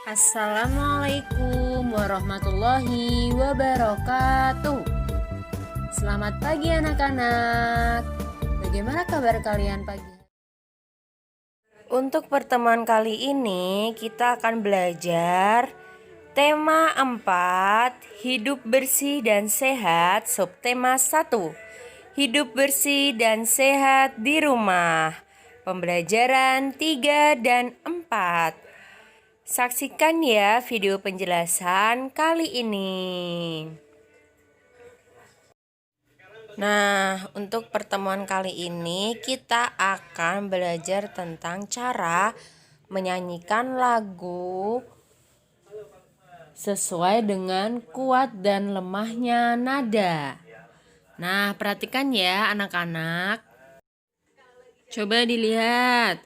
Assalamualaikum warahmatullahi wabarakatuh. Selamat pagi anak-anak. Bagaimana kabar kalian pagi? Untuk pertemuan kali ini kita akan belajar tema 4, hidup bersih dan sehat, subtema 1, hidup bersih dan sehat di rumah. Pembelajaran 3 dan 4. Saksikan ya video penjelasan kali ini. Nah, untuk pertemuan kali ini kita akan belajar tentang cara menyanyikan lagu sesuai dengan kuat dan lemahnya nada. Nah, perhatikan ya anak-anak. Coba dilihat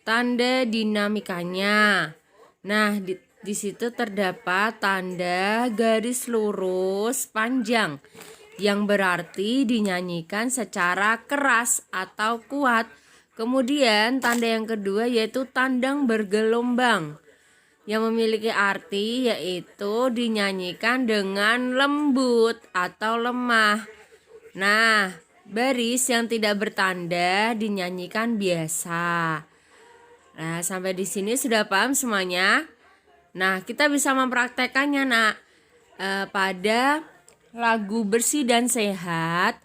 tanda dinamikanya. Nah, di situ terdapat tanda garis lurus panjang yang berarti dinyanyikan secara keras atau kuat. Kemudian tanda yang kedua yaitu tandang bergelombang yang memiliki arti yaitu dinyanyikan dengan lembut atau lemah. Nah, baris yang tidak bertanda dinyanyikan biasa. Nah, sampai di sini sudah paham semuanya? Nah, kita bisa mempraktekannya, Nak. Pada lagu bersih dan sehat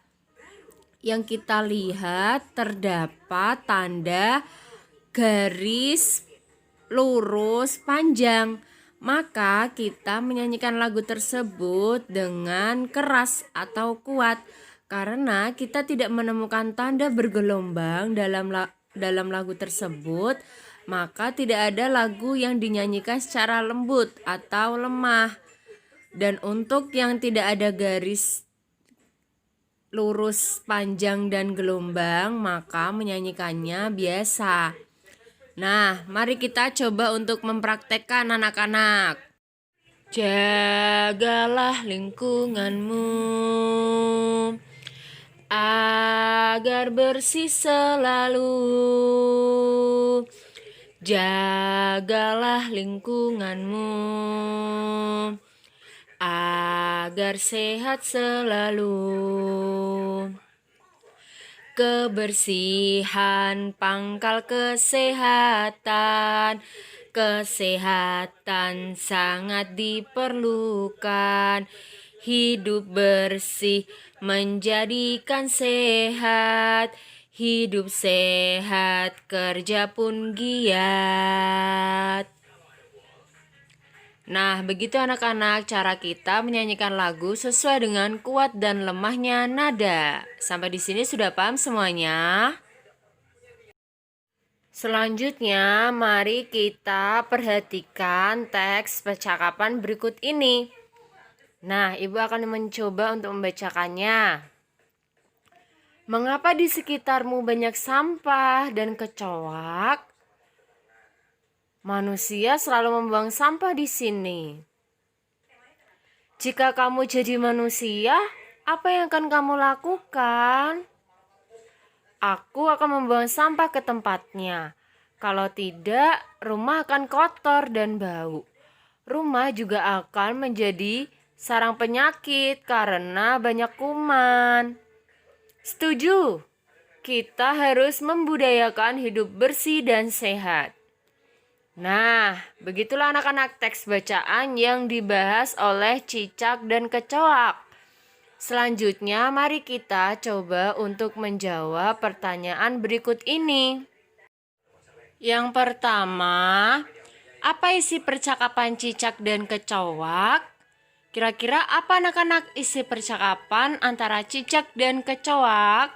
yang kita lihat terdapat tanda garis lurus panjang. Maka kita menyanyikan lagu tersebut dengan keras atau kuat karena kita tidak menemukan tanda bergelombang dalam lagu tersebut, maka tidak ada lagu yang dinyanyikan secara lembut atau lemah. Dan untuk yang tidak ada garis lurus panjang dan gelombang, maka menyanyikannya biasa. Nah, mari kita coba untuk mempraktekkan anak-anak. Jagalah lingkunganmu agar bersih selalu. Jagalah lingkunganmu agar sehat selalu. Kebersihan pangkal kesehatan. Kesehatan sangat diperlukan. Hidup bersih menjadikan sehat. Hidup sehat, kerja pun giat. Nah, begitu anak-anak cara kita menyanyikan lagu sesuai dengan kuat dan lemahnya nada. Sampai di sini sudah paham semuanya? Selanjutnya, mari kita perhatikan teks percakapan berikut ini. Nah, Ibu akan mencoba untuk membacakannya. Mengapa di sekitarmu banyak sampah dan kecoak? Manusia selalu membuang sampah di sini. Jika kamu jadi manusia, apa yang akan kamu lakukan? Aku akan membuang sampah ke tempatnya. Kalau tidak, rumah akan kotor dan bau. Rumah juga akan menjadi sarang penyakit karena banyak kuman. Setuju? Kita harus membudayakan hidup bersih dan sehat. Nah, begitulah anak-anak teks bacaan yang dibahas oleh cicak dan kecoak. Selanjutnya, mari kita coba untuk menjawab pertanyaan berikut ini. Yang pertama, apa isi percakapan cicak dan kecoak? Kira-kira apa anak-anak isi percakapan antara cicak dan kecoak?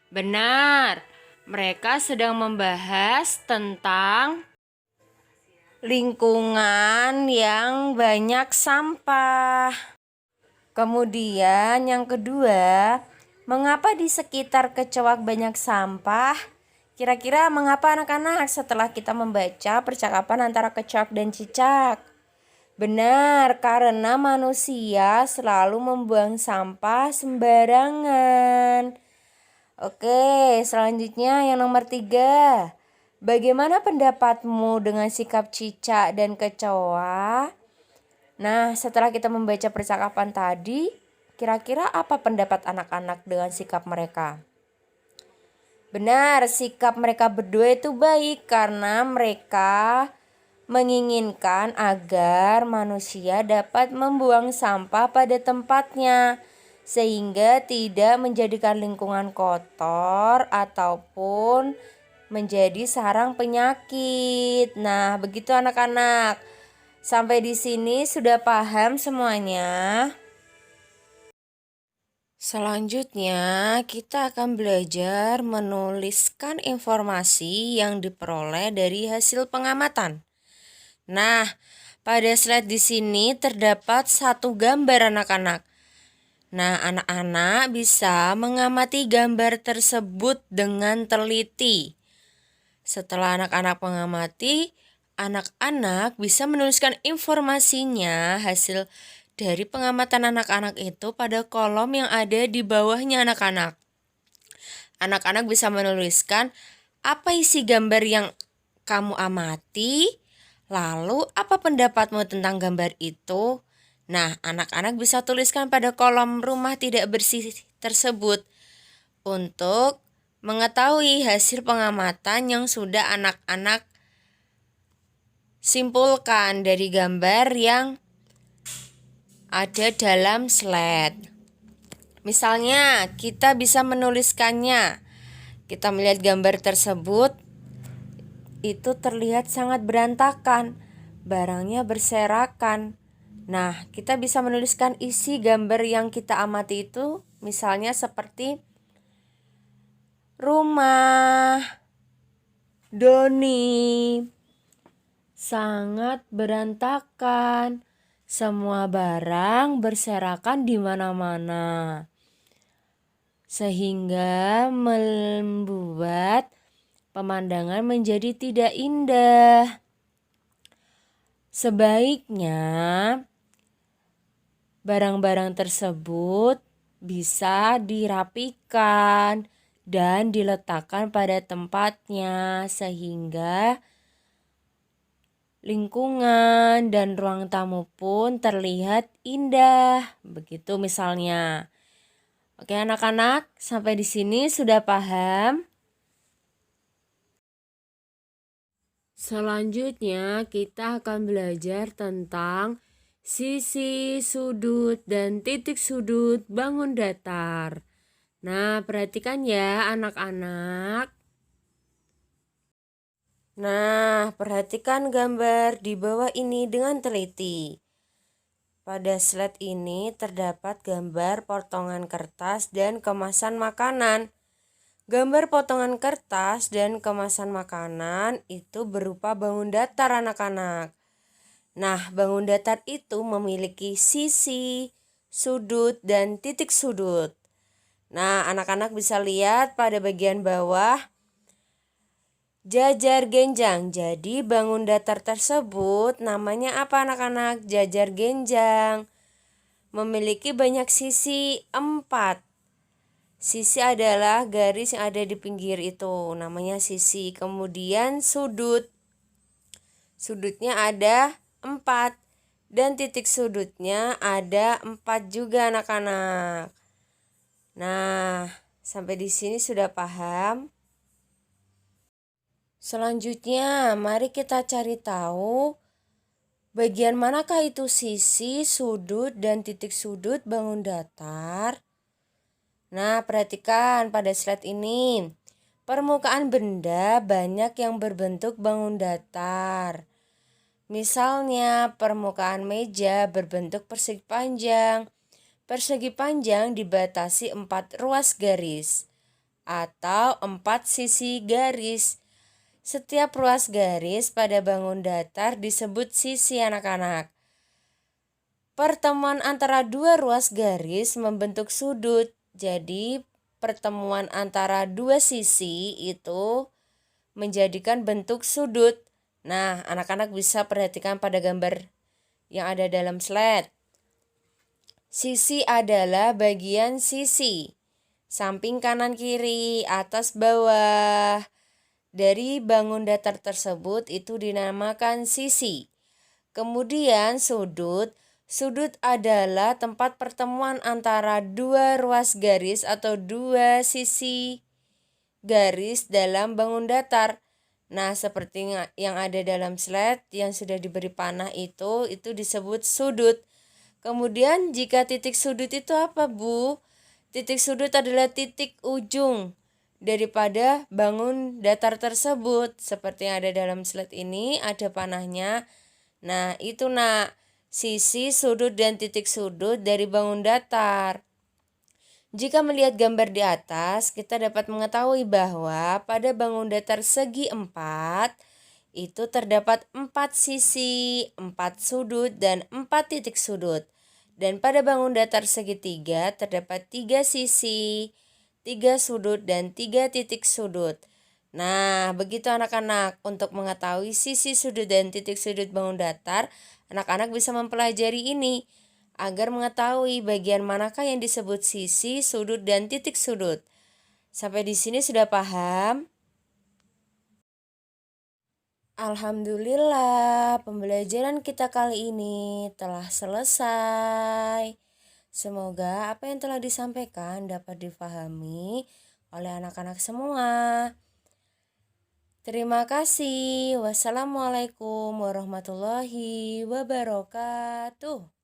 Benar, mereka sedang membahas tentang lingkungan yang banyak sampah. Kemudian yang kedua, mengapa di sekitar kecoak banyak sampah? Kira-kira mengapa anak-anak setelah kita membaca percakapan antara kecoak dan cicak? Benar, karena manusia selalu membuang sampah sembarangan. Oke, selanjutnya yang nomor 3. Bagaimana pendapatmu dengan sikap cicak dan kecoa? Nah, setelah kita membaca percakapan tadi, kira-kira apa pendapat anak-anak dengan sikap mereka? Benar, sikap mereka berdua itu baik karena mereka menginginkan agar manusia dapat membuang sampah pada tempatnya sehingga tidak menjadikan lingkungan kotor ataupun menjadi sarang penyakit. Nah, begitu anak-anak. Sampai di sini sudah paham semuanya? Selanjutnya, kita akan belajar menuliskan informasi yang diperoleh dari hasil pengamatan. Nah, pada slide di sini terdapat satu gambar anak-anak. Nah, anak-anak bisa mengamati gambar tersebut dengan teliti. Setelah anak-anak mengamati, anak-anak bisa menuliskan informasinya hasil dari pengamatan anak-anak itu pada kolom yang ada di bawahnya anak-anak. Anak-anak bisa menuliskan apa isi gambar yang kamu amati, lalu apa pendapatmu tentang gambar itu. Nah, anak-anak bisa tuliskan pada kolom rumah tidak bersih tersebut untuk mengetahui hasil pengamatan yang sudah anak-anak simpulkan dari gambar yang ada dalam slide. Misalnya, kita bisa menuliskannya. Kita melihat gambar tersebut, itu terlihat sangat berantakan, barangnya berserakan. Nah, kita bisa menuliskan isi gambar yang kita amati itu, misalnya seperti rumah Doni sangat berantakan. Semua barang berserakan di mana-mana. Sehingga membuat pemandangan menjadi tidak indah. Sebaiknya barang-barang tersebut bisa dirapikan dan diletakkan pada tempatnya sehingga lingkungan dan ruang tamu pun terlihat indah. Begitu misalnya. Oke anak-anak, sampai di sini sudah paham? Selanjutnya kita akan belajar tentang sisi, sudut, dan titik sudut bangun datar. Nah, perhatikan ya anak-anak. Nah, perhatikan gambar di bawah ini dengan teliti. Pada slide ini terdapat gambar potongan kertas dan kemasan makanan. Gambar potongan kertas dan kemasan makanan itu berupa bangun datar anak-anak. Nah, bangun datar itu memiliki sisi, sudut, dan titik sudut. Nah, anak-anak bisa lihat pada bagian bawah jajar genjang. Jadi bangun datar tersebut namanya apa anak-anak? Jajar genjang. Memiliki banyak sisi 4. Sisi adalah garis yang ada di pinggir itu, namanya sisi. Kemudian sudut. Sudutnya ada 4. Dan titik sudutnya ada 4 juga anak-anak. Nah, sampai di sini sudah paham? Selanjutnya, mari kita cari tahu bagian manakah itu sisi, sudut, dan titik sudut bangun datar. Nah, perhatikan pada slide ini. Permukaan benda banyak yang berbentuk bangun datar. Misalnya, permukaan meja berbentuk persegi panjang. Persegi panjang dibatasi 4 ruas garis atau 4 sisi garis. Setiap ruas garis pada bangun datar disebut sisi anak-anak. Pertemuan antara dua ruas garis membentuk sudut. Jadi pertemuan antara dua sisi itu menjadikan bentuk sudut. Nah, anak-anak bisa perhatikan pada gambar yang ada dalam slide. Sisi adalah bagian sisi, samping kanan kiri, atas bawah. dari bangun datar tersebut itu dinamakan sisi. Kemudian sudut. Sudut adalah tempat pertemuan antara dua ruas garis atau dua sisi garis dalam bangun datar. Nah, seperti yang ada dalam slide yang sudah diberi panah itu disebut sudut. Kemudian jika titik sudut itu apa, Bu? Titik sudut adalah titik ujung daripada bangun datar tersebut. Seperti yang ada dalam slide ini, ada panahnya. Nah, itu sisi, sudut, dan titik sudut dari bangun datar. Jika melihat gambar di atas, kita dapat mengetahui bahwa pada bangun datar segi 4, itu terdapat 4 sisi, 4 sudut, dan 4 titik sudut. Dan pada bangun datar segi 3, terdapat 3 sisi, 3 sudut, dan 3 titik sudut. Nah, begitu anak-anak, untuk mengetahui sisi, sudut, dan titik sudut bangun datar, anak-anak bisa mempelajari ini agar mengetahui bagian manakah yang disebut sisi, sudut, dan titik sudut. Sampai di sini sudah paham? Alhamdulillah, pembelajaran kita kali ini telah selesai. Semoga apa yang telah disampaikan dapat difahami oleh anak-anak semua. Terima kasih. Wassalamualaikum warahmatullahi wabarakatuh.